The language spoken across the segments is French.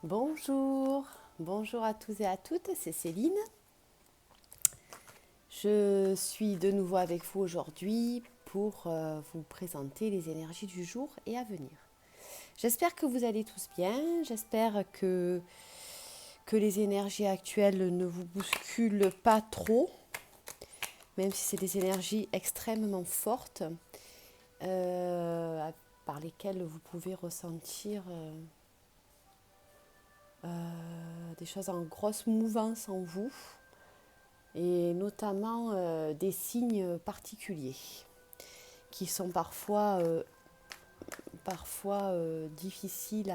Bonjour, bonjour à tous et à toutes, c'est Céline. Je suis de nouveau avec vous aujourd'hui pour vous présenter les énergies du jour et à venir. J'espère que vous allez tous bien, j'espère que les énergies actuelles ne vous bousculent pas trop, même si c'est des énergies extrêmement fortes par lesquelles vous pouvez ressentir des choses en grosse mouvance en vous et notamment des signes particuliers qui sont parfois difficiles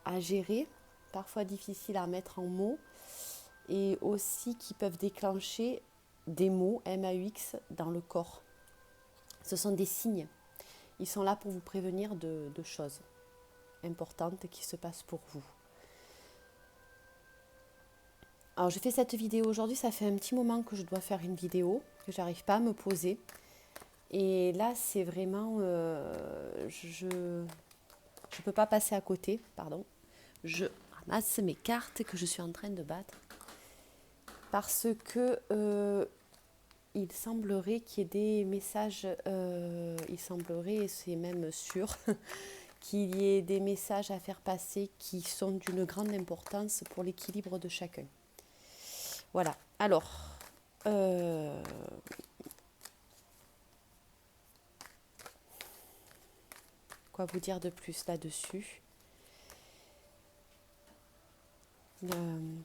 à gérer, parfois difficiles à mettre en mots et aussi qui peuvent déclencher des mots MAUX dans le corps. Ce sont des signes. Ils sont là pour vous prévenir de choses importantes qui se passent pour vous. Alors je fais cette vidéo aujourd'hui, ça fait un petit moment que je dois faire une vidéo, que j'arrive pas à me poser. Et là c'est vraiment, je ne peux pas passer à côté, pardon. Je ramasse mes cartes que je suis en train de battre. Parce que il semblerait qu'il y ait des messages, il semblerait, et c'est même sûr, qu'il y ait des messages à faire passer qui sont d'une grande importance pour l'équilibre de chacun. Voilà, alors, quoi vous dire de plus là-dessus ?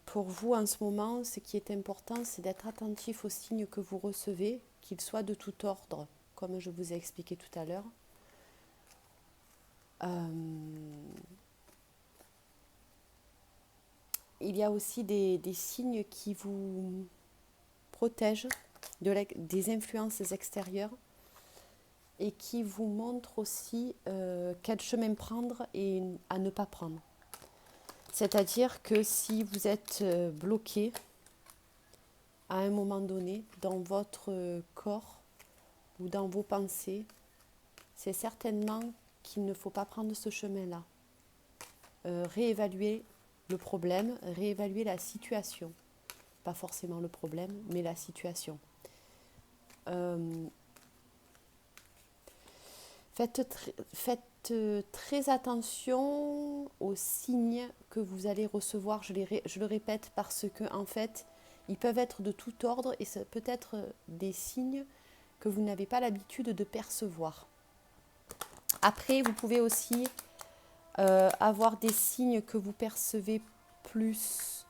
Pour vous en ce moment, ce qui est important, c'est d'être attentif aux signes que vous recevez, qu'ils soient de tout ordre, comme je vous ai expliqué tout à l'heure. Il y a aussi des signes qui vous protègent des influences extérieures et qui vous montrent aussi quel chemin prendre et à ne pas prendre. C'est-à-dire que si vous êtes bloqué à un moment donné dans votre corps ou dans vos pensées, c'est certainement qu'il ne faut pas prendre ce chemin-là. Réévaluer le problème, réévaluer la situation. Pas forcément le problème, mais la situation. Faites très attention aux signes que vous allez recevoir. Je le répète parce que en fait, ils peuvent être de tout ordre et ça peut être des signes que vous n'avez pas l'habitude de percevoir. Après, vous pouvez aussi avoir des signes que vous percevez plus,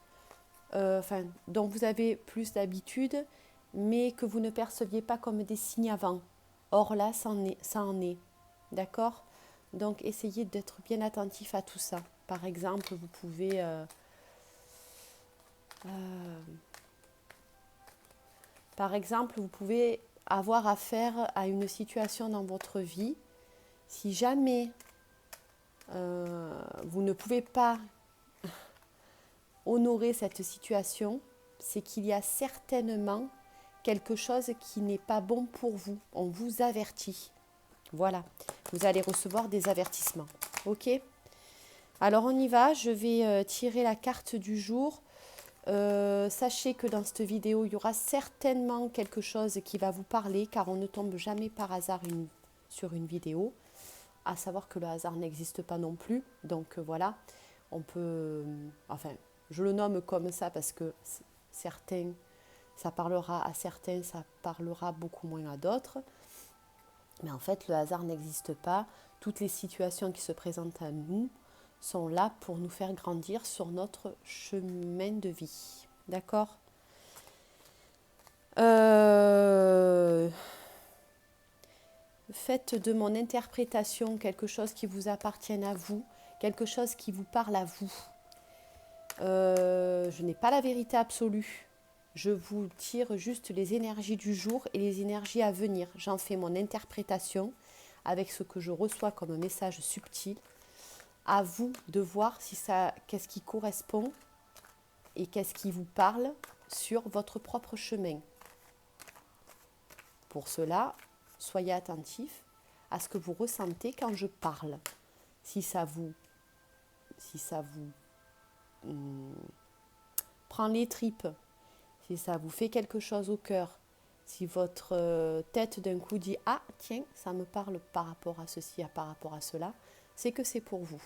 dont vous avez plus d'habitude, mais que vous ne perceviez pas comme des signes avant. Or là, ça en est. D'accord ? Donc, essayez d'être bien attentif à tout ça. Par exemple, vous pouvez avoir affaire à une situation dans votre vie. Si jamais vous ne pouvez pas honorer cette situation, c'est qu'il y a certainement quelque chose qui n'est pas bon pour vous. On vous avertit. Voilà, vous allez recevoir des avertissements. Ok ? Alors on y va, je vais tirer la carte du jour. Sachez que dans cette vidéo, il y aura certainement quelque chose qui va vous parler, car on ne tombe jamais par hasard sur une vidéo. À savoir que le hasard n'existe pas non plus. Donc voilà, on peut... enfin, je le nomme comme ça parce que certains, ça parlera à certains, ça parlera beaucoup moins à d'autres. Mais en fait, le hasard n'existe pas. Toutes les situations qui se présentent à nous sont là pour nous faire grandir sur notre chemin de vie. D'accord ? Faites de mon interprétation quelque chose qui vous appartienne à vous, quelque chose qui vous parle à vous. Je n'ai pas la vérité absolue. Je vous tire juste les énergies du jour et les énergies à venir. J'en fais mon interprétation avec ce que je reçois comme message subtil. À vous de voir si qu'est-ce qui correspond et qu'est-ce qui vous parle sur votre propre chemin. Pour cela, soyez attentifs à ce que vous ressentez quand je parle. Si ça vous si ça vous prend les tripes, si ça vous fait quelque chose au cœur, si votre tête d'un coup dit « Ah, tiens, ça me parle par rapport à ceci, par rapport à cela », c'est que c'est pour vous.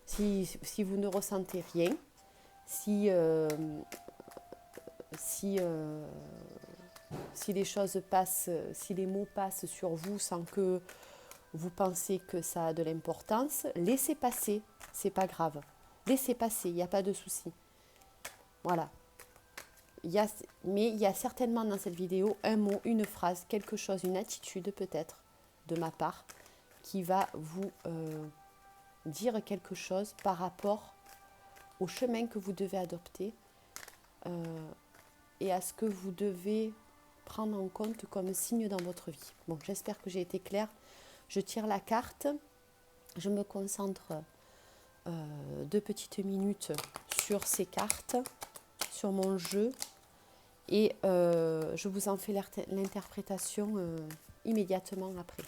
Si vous ne ressentez rien, si les choses passent, si les mots passent sur vous sans que vous pensez que ça a de l'importance, laissez passer, c'est pas grave. Laissez passer, il n'y a pas de souci. Voilà. Mais il y a certainement dans cette vidéo un mot, une phrase, quelque chose, une attitude peut-être de ma part qui va vous dire quelque chose par rapport au chemin que vous devez adopter et à ce que vous devez prendre en compte comme signe dans votre vie. Bon, j'espère que j'ai été claire. Je tire la carte, je me concentre 2 petites minutes sur ces cartes, sur mon jeu, et je vous en fais l'interprétation immédiatement après.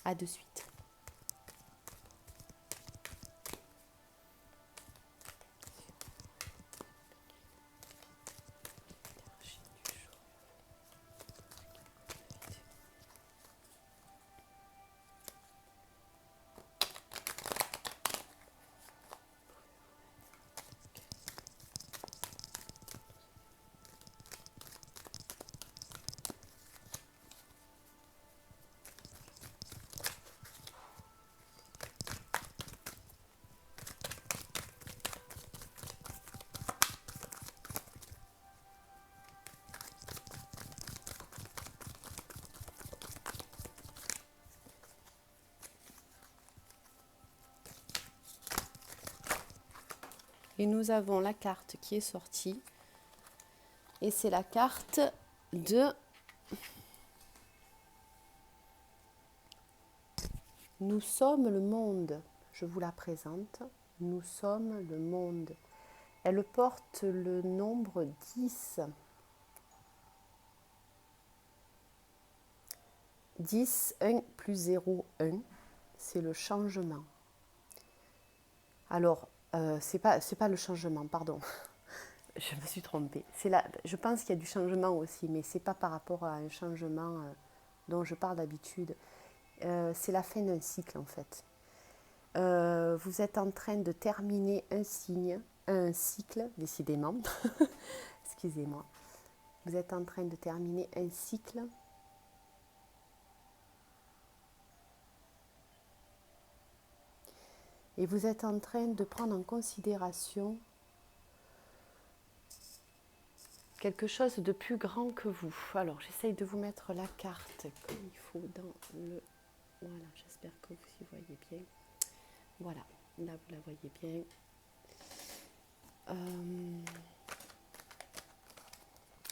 À de suite. Et nous avons la carte qui est sortie. Et c'est la carte de... Nous sommes le monde. Je vous la présente. Nous sommes le monde. Elle porte le nombre 10. 10, 1 plus 0, 1. C'est le changement. Alors, c'est pas le changement, pardon. Je me suis trompée. Je pense qu'il y a du changement aussi, mais ce n'est pas par rapport à un changement dont je parle d'habitude. C'est la fin d'un cycle, en fait. Vous êtes en train de terminer un cycle, décidément. Excusez-moi. Vous êtes en train de terminer un cycle. Et vous êtes en train de prendre en considération quelque chose de plus grand que vous. Alors, j'essaye de vous mettre la carte comme il faut dans le... Voilà, j'espère que vous y voyez bien. Voilà, là vous la voyez bien.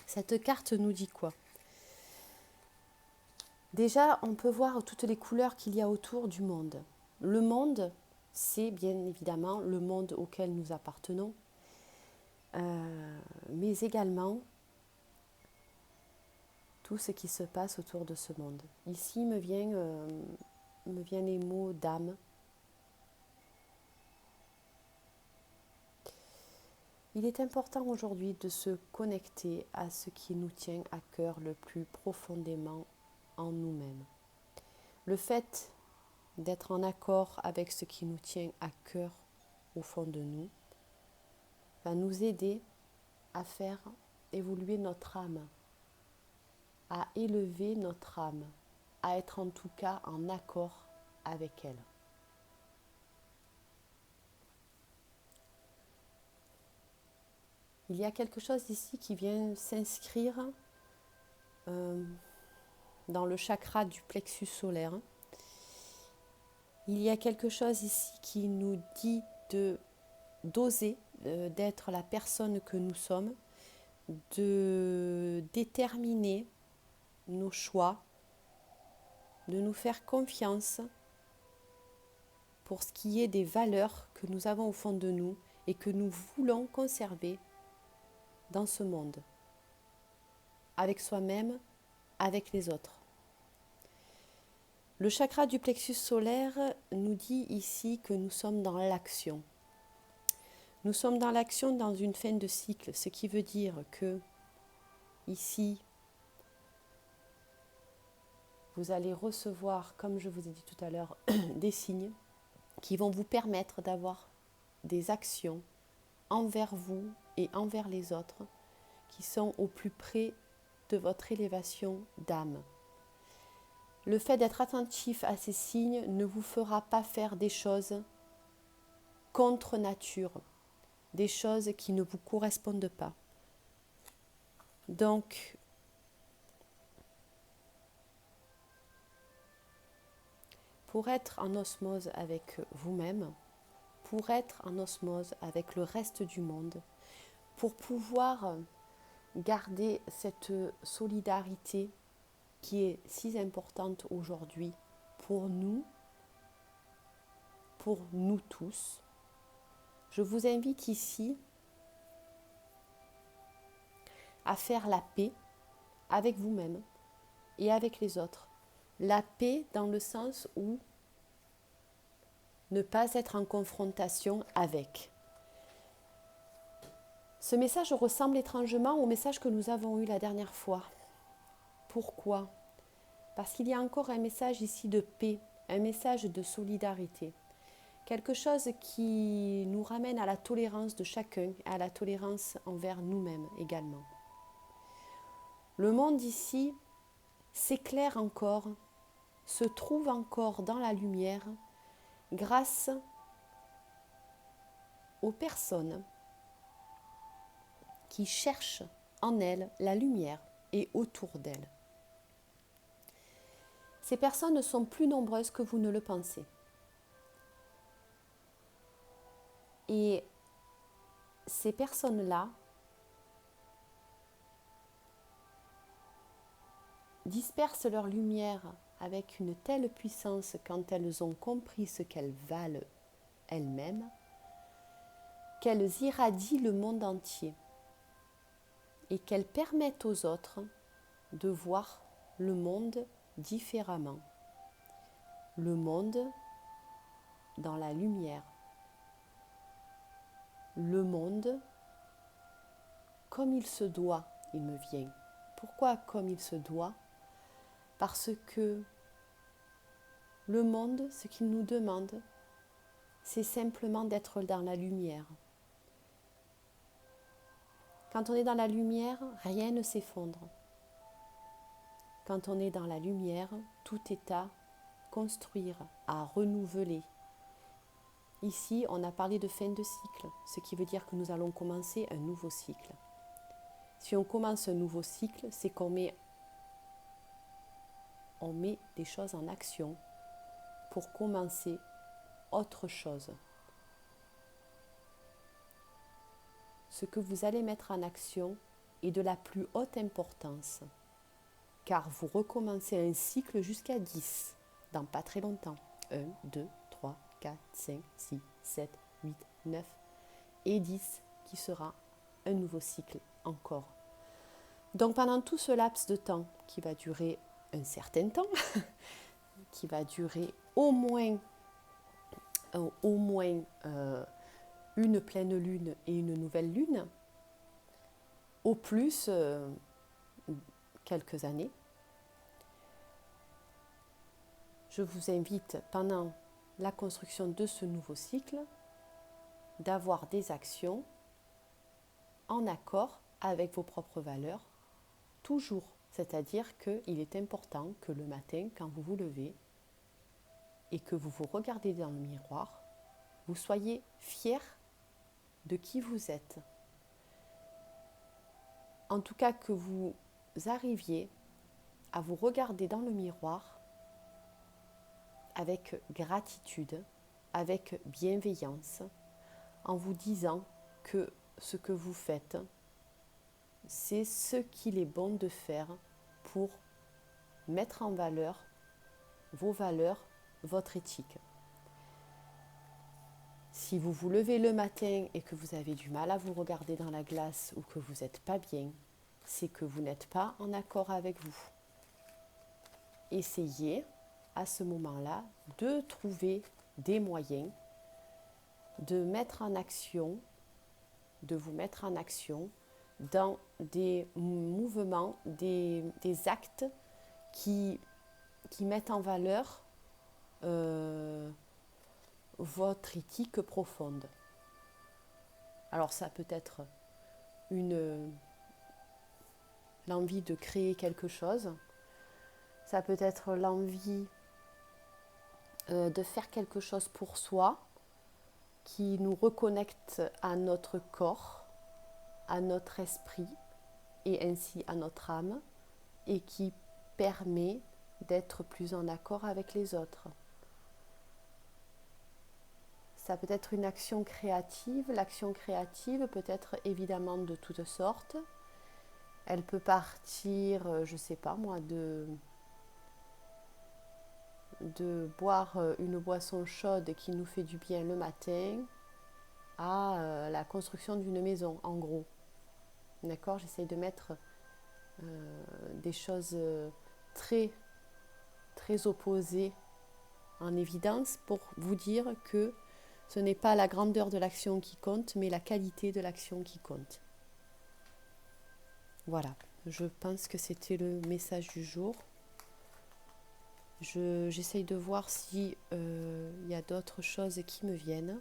Cette carte nous dit quoi? Déjà, on peut voir toutes les couleurs qu'il y a autour du monde. Le monde, c'est bien évidemment le monde auquel nous appartenons, mais également tout ce qui se passe autour de ce monde. Ici me viennent les mots d'âme. Il est important aujourd'hui de se connecter à ce qui nous tient à cœur le plus profondément en nous-mêmes. Le fait d'être en accord avec ce qui nous tient à cœur au fond de nous va nous aider à faire évoluer notre âme, à élever notre âme, à être en tout cas en accord avec elle. Il y a quelque chose ici qui vient s'inscrire dans le chakra du plexus solaire. Il y a quelque chose ici qui nous dit d'oser, d'être la personne que nous sommes, de déterminer nos choix, de nous faire confiance pour ce qui est des valeurs que nous avons au fond de nous et que nous voulons conserver dans ce monde, avec soi-même, avec les autres. Le chakra du plexus solaire nous dit ici que nous sommes dans l'action. Nous sommes dans l'action, dans une fin de cycle, ce qui veut dire que ici, vous allez recevoir, comme je vous ai dit tout à l'heure, des signes qui vont vous permettre d'avoir des actions envers vous et envers les autres qui sont au plus près de votre élévation d'âme. Le fait d'être attentif à ces signes ne vous fera pas faire des choses contre nature, des choses qui ne vous correspondent pas. Donc, pour être en osmose avec vous-même, pour être en osmose avec le reste du monde, pour pouvoir garder cette solidarité qui est si importante aujourd'hui pour nous tous, je vous invite ici à faire la paix avec vous-même et avec les autres. La paix dans le sens où ne pas être en confrontation avec. Ce message ressemble étrangement au message que nous avons eu la dernière fois. Pourquoi ? Parce qu'il y a encore un message ici de paix, un message de solidarité. Quelque chose qui nous ramène à la tolérance de chacun, à la tolérance envers nous-mêmes également. Le monde ici s'éclaire encore, se trouve encore dans la lumière grâce aux personnes qui cherchent en elles la lumière et autour d'elles. Ces personnes sont plus nombreuses que vous ne le pensez. Et ces personnes-là dispersent leur lumière avec une telle puissance quand elles ont compris ce qu'elles valent elles-mêmes, qu'elles irradient le monde entier et qu'elles permettent aux autres de voir le monde différemment. Le monde dans la lumière. Le monde comme il se doit, il me vient. Pourquoi comme il se doit ? Parce que le monde, ce qu'il nous demande, c'est simplement d'être dans la lumière. Quand on est dans la lumière, rien ne s'effondre. Quand on est dans la lumière, tout est à construire, à renouveler. Ici, on a parlé de fin de cycle, ce qui veut dire que nous allons commencer un nouveau cycle. Si on commence un nouveau cycle, c'est qu'on met des choses en action pour commencer autre chose. Ce que vous allez mettre en action est de la plus haute importance, car vous recommencez un cycle jusqu'à 10 dans pas très longtemps. 1, 2, 3, 4, 5, 6, 7, 8, 9 et 10 qui sera un nouveau cycle encore. Donc pendant tout ce laps de temps qui va durer un certain temps, qui va durer au moins une pleine lune et une nouvelle lune, au plus quelques années. Je vous invite pendant la construction de ce nouveau cycle d'avoir des actions en accord avec vos propres valeurs, toujours. C'est-à-dire qu'il est important que le matin, quand vous vous levez et que vous vous regardez dans le miroir, vous soyez fiers de qui vous êtes. En tout cas, que vous arriviez à vous regarder dans le miroir avec gratitude, avec bienveillance, en vous disant que ce que vous faites, c'est ce qu'il est bon de faire pour mettre en valeur vos valeurs, votre éthique. Si vous vous levez le matin et que vous avez du mal à vous regarder dans la glace ou que vous n'êtes pas bien, c'est que vous n'êtes pas en accord avec vous. Essayez à ce moment-là de trouver des moyens de mettre en action de vous mettre en action dans des mouvements, des actes qui mettent en valeur votre éthique profonde. Alors ça peut être l'envie de créer quelque chose, ça peut être l'envie de faire quelque chose pour soi qui nous reconnecte à notre corps, à notre esprit et ainsi à notre âme et qui permet d'être plus en accord avec les autres. Ça peut être une action créative. L'action créative peut être évidemment de toutes sortes. Elle peut partir, je ne sais pas moi, de boire une boisson chaude qui nous fait du bien le matin à la construction d'une maison, en gros. D'accord ? J'essaye de mettre des choses très, très opposées en évidence pour vous dire que ce n'est pas la grandeur de l'action qui compte, mais la qualité de l'action qui compte. Voilà, je pense que c'était le message du jour. J'essaye de voir si y a d'autres choses qui me viennent.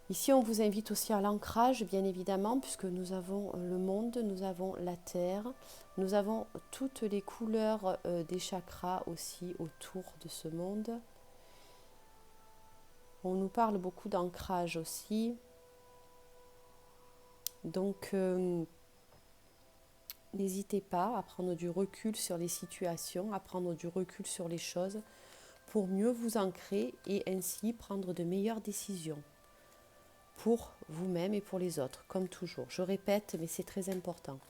Ici, on vous invite aussi à l'ancrage, bien évidemment, puisque nous avons le monde, nous avons la terre, nous avons toutes les couleurs des chakras aussi autour de ce monde. On nous parle beaucoup d'ancrage aussi. Donc, n'hésitez pas à prendre du recul sur les situations, à prendre du recul sur les choses pour mieux vous ancrer et ainsi prendre de meilleures décisions pour vous-même et pour les autres, comme toujours. Je répète, mais c'est très important.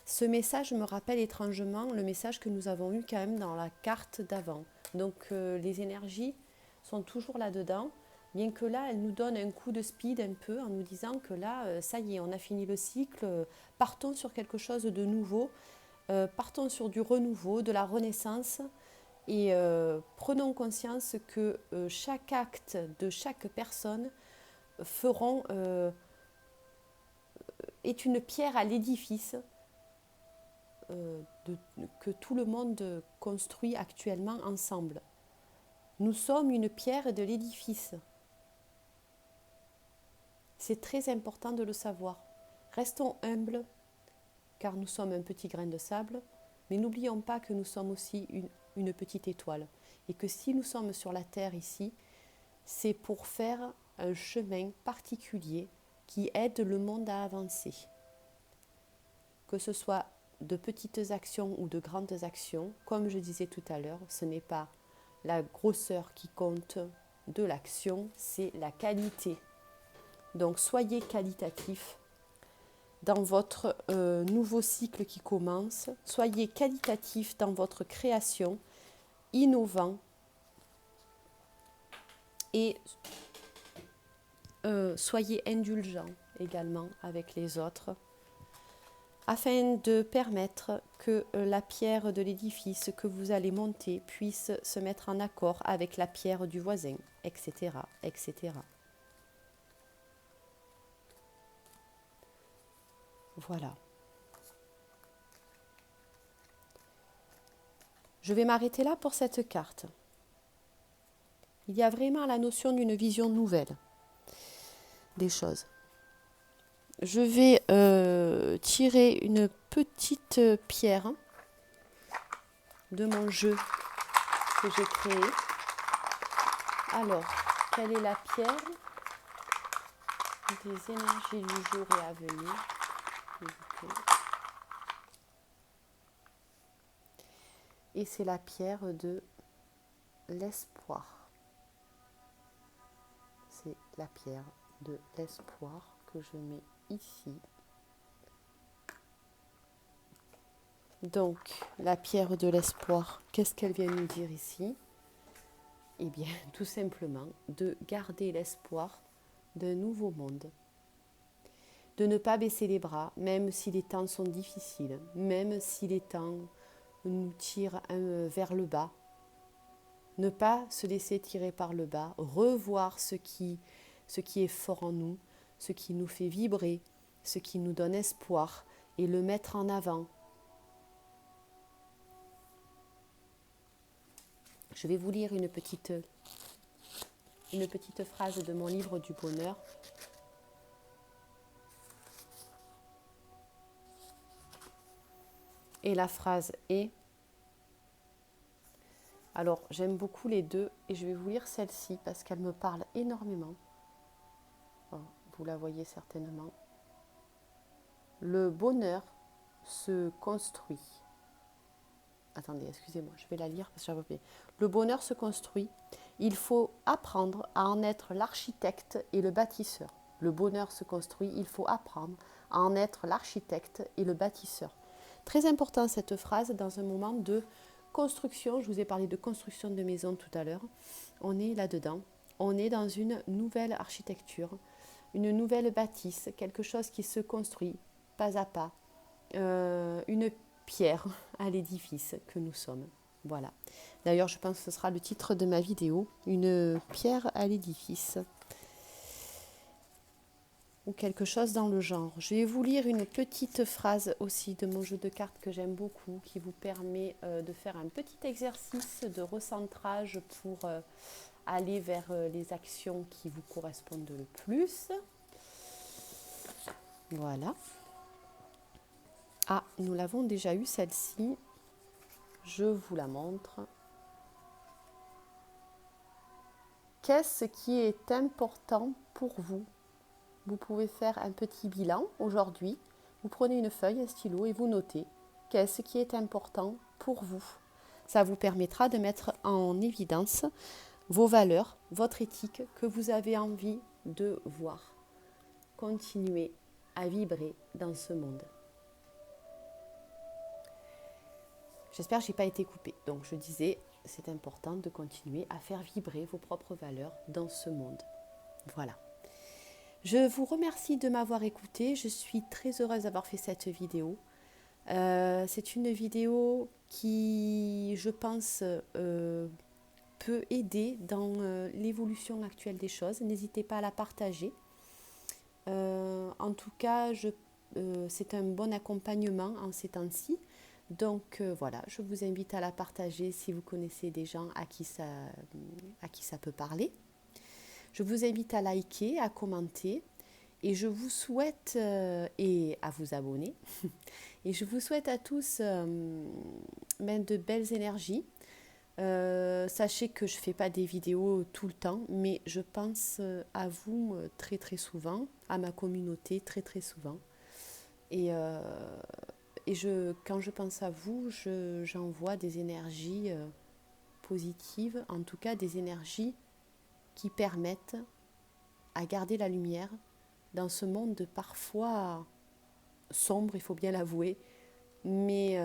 Ce message me rappelle étrangement le message que nous avons eu quand même dans la carte d'avant. Donc, les énergies sont toujours là-dedans. Bien que là, elle nous donne un coup de speed un peu en nous disant que là, ça y est, on a fini le cycle, partons sur quelque chose de nouveau, partons sur du renouveau, de la renaissance et prenons conscience que chaque acte de chaque personne est une pierre à l'édifice que tout le monde construit actuellement ensemble. Nous sommes une pierre de l'édifice. C'est très important de le savoir. Restons humbles, car nous sommes un petit grain de sable, mais n'oublions pas que nous sommes aussi une petite étoile. Et que si nous sommes sur la Terre ici, c'est pour faire un chemin particulier qui aide le monde à avancer. Que ce soit de petites actions ou de grandes actions, comme je disais tout à l'heure, ce n'est pas la grosseur qui compte de l'action, c'est la qualité. Donc soyez qualitatif dans votre nouveau cycle qui commence. Soyez qualitatif dans votre création, innovant et soyez indulgent également avec les autres afin de permettre que la pierre de l'édifice que vous allez monter puisse se mettre en accord avec la pierre du voisin, etc., etc. Voilà. Je vais m'arrêter là pour cette carte. Il y a vraiment la notion d'une vision nouvelle des choses. Je vais tirer une petite pierre de mon jeu que j'ai créé. Alors, quelle est la pierre des énergies du jour et à venir? Et c'est la pierre de l'espoir. C'est la pierre de l'espoir que je mets ici. Donc, la pierre de l'espoir, qu'est-ce qu'elle vient nous dire ici? Eh bien, tout simplement, de garder l'espoir d'un nouveau monde. De ne pas baisser les bras, même si les temps sont difficiles, même si les temps nous tirent vers le bas. Ne pas se laisser tirer par le bas, revoir ce qui ce qui est fort en nous, ce qui nous fait vibrer, ce qui nous donne espoir, et le mettre en avant. Je vais vous lire une petite phrase de mon livre du bonheur. Et la phrase est... Alors, j'aime beaucoup les deux et je vais vous lire celle-ci parce qu'elle me parle énormément. Oh, vous la voyez certainement. Le bonheur se construit. Attendez, excusez-moi, je vais la lire parce que j'avais oublié. Le bonheur se construit. Il faut apprendre à en être l'architecte et le bâtisseur. Le bonheur se construit. Il faut apprendre à en être l'architecte et le bâtisseur. Très important cette phrase dans un moment de construction. Je vous ai parlé de construction de maison tout à l'heure. On est là-dedans. On est dans une nouvelle architecture, une nouvelle bâtisse, quelque chose qui se construit pas à pas. Une pierre à l'édifice que nous sommes. Voilà. D'ailleurs, je pense que ce sera le titre de ma vidéo, une pierre à l'édifice. Ou quelque chose dans le genre. Je vais vous lire une petite phrase aussi de mon jeu de cartes que j'aime beaucoup, qui vous permet de faire un petit exercice de recentrage pour aller vers les actions qui vous correspondent le plus. Voilà. Ah, nous l'avons déjà eu celle-ci. Je vous la montre. Qu'est-ce qui est important pour vous ? Vous pouvez faire un petit bilan aujourd'hui. Vous prenez une feuille, un stylo et vous notez qu'est-ce qui est important pour vous. Ça vous permettra de mettre en évidence vos valeurs, votre éthique que vous avez envie de voir. Continuez à vibrer dans ce monde. J'espère que je n'ai pas été coupée. Donc je disais, c'est important de continuer à faire vibrer vos propres valeurs dans ce monde. Voilà. Je vous remercie de m'avoir écouté. Je suis très heureuse d'avoir fait cette vidéo. C'est une vidéo qui, je pense, peut aider dans l'évolution actuelle des choses. N'hésitez pas à la partager. En tout cas, c'est un bon accompagnement en ces temps-ci. Donc voilà, je vous invite à la partager si vous connaissez des gens à qui ça peut parler. Je vous invite à liker, à commenter et je vous souhaite, et à vous abonner. Et je vous souhaite à tous de belles énergies. Sachez que je ne fais pas des vidéos tout le temps, mais je pense à vous très très souvent, à ma communauté très très souvent. Et quand je pense à vous, j'envoie des énergies positives, en tout cas des énergies qui permettent à garder la lumière dans ce monde parfois sombre, il faut bien l'avouer, mais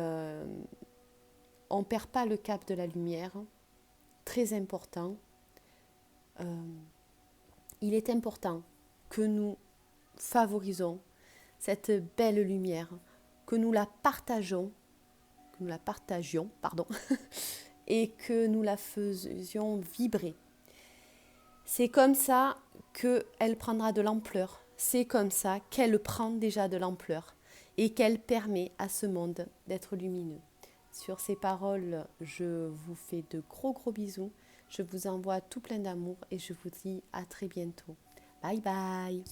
on ne perd pas le cap de la lumière, très important. Il est important que nous favorisons cette belle lumière, que nous la partagions, et que nous la faisions vibrer. C'est comme ça qu'elle prendra de l'ampleur. C'est comme ça qu'elle prend déjà de l'ampleur et qu'elle permet à ce monde d'être lumineux. Sur ces paroles, je vous fais de gros bisous. Je vous envoie tout plein d'amour et je vous dis à très bientôt. Bye bye.